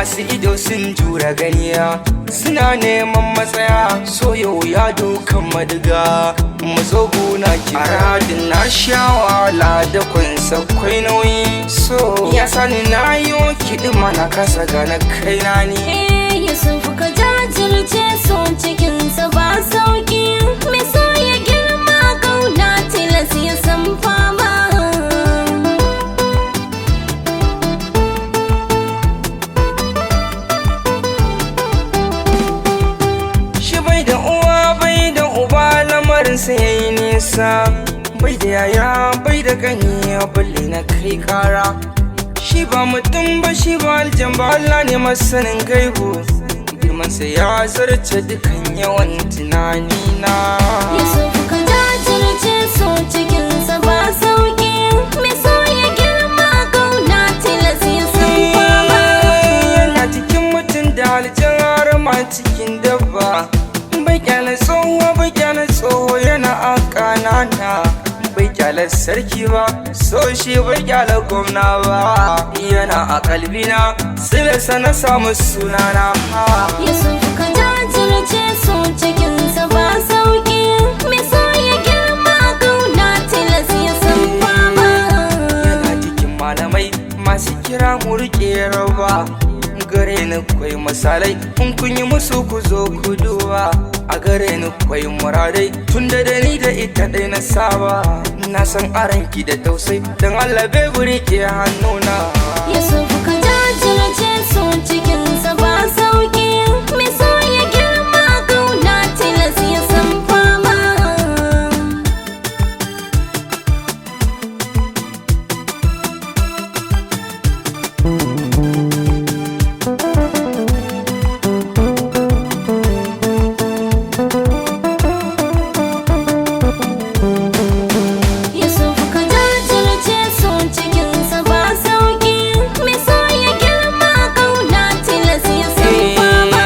masu ido sun jura ganiya, suna neman matsaya, soyo ya dukan madiga. Mu zo gona ki aradin na sha wahala da kunsa kwai nauyi, so ya sani na yi kiɗi mana kasa gana kaina ne. Yusuf ka jajirce, so cikinsa ba sauki, me so ya girma kauna tilas ya san fama. Shi bai da uwa bai da uba, lamarinsa ya yi nisa, bai da yaya bai da gani balle na kai kara. Shi ba mutum ba shi ba aljan ba, Allah ne masanin gaibu, girmansa ya zarce dukan yawan tunanina. Yusuf ka jajirce, so cikinsa ba sauki, me so ya girma kauna tilas ya san fama. Yana cikin mutum da aljan har ma cikin dabba, bai kyale tsoho bai kyale tsoho yana a ƙanana, bai kyale sarki ba, so shi bai kyale gwamna ba, yana a kalbina sai na samu sunana. Yusuf ka jajirce, so cikinsa ba sauki, me so ya girma kauna tilas ya san fama. Yana cikin malamai masu kira mu rike raba, gare ni kwai misalai in kun yi musu ku zo ku duba. A gare ni kwai muradai tunda da ni da ita dai na saba, na san aranki da tausai don Allah bai buri ke hannuna. Yusuf ka jajirce, so cikinsa ba sauki, me so ya girma kauna tilas ya san fama. Yusuf ka jajirce, so cikinsa ba sauki, me so ya girma kauna tilas ya san fama.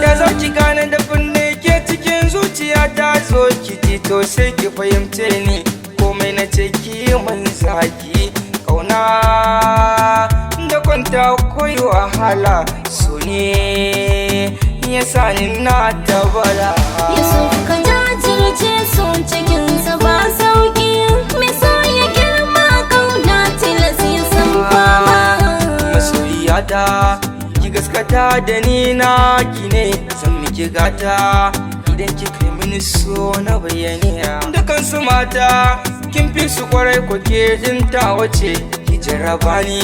Da za ki gane da kunne ke cikin zuciya ta zo ki ji to sai ki fahimce ni, komai na ce ki mun zaki kauna da kwanta koyi wahala, so ne ya sani na tabara. Yusuf ka jajirce, so cikinsa ba sauki, me so ya girma kauna tilas ya san fama. Masoyiyata ki gaskata da ni na ki ne, san miki gata idan ki kai mini so na bayyaniya. Dukansu mata kin fi su kwarai ko ke jinta wace ki jarraba ni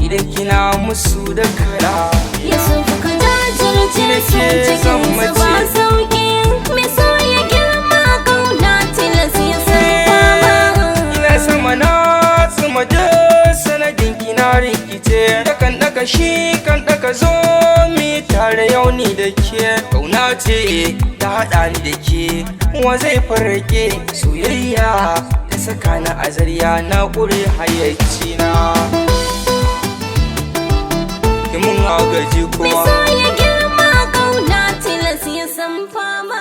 idan kina musu da kala. Yusuf ka jajirce, so cikinsa ba sauki, me so ya girma kauna tilas ya san fama. Ina sama na tsuma da sanadin kina rikice, da kan daka shi kan daka zo mi tare yau ni da ke. Kauna ce ta haɗa ni da ke, wa zai farrake soyayya ta saka na azariya na ƙure hayyaci na. Mun agaji Me kuma so ya girma kauna tilas ya san fama.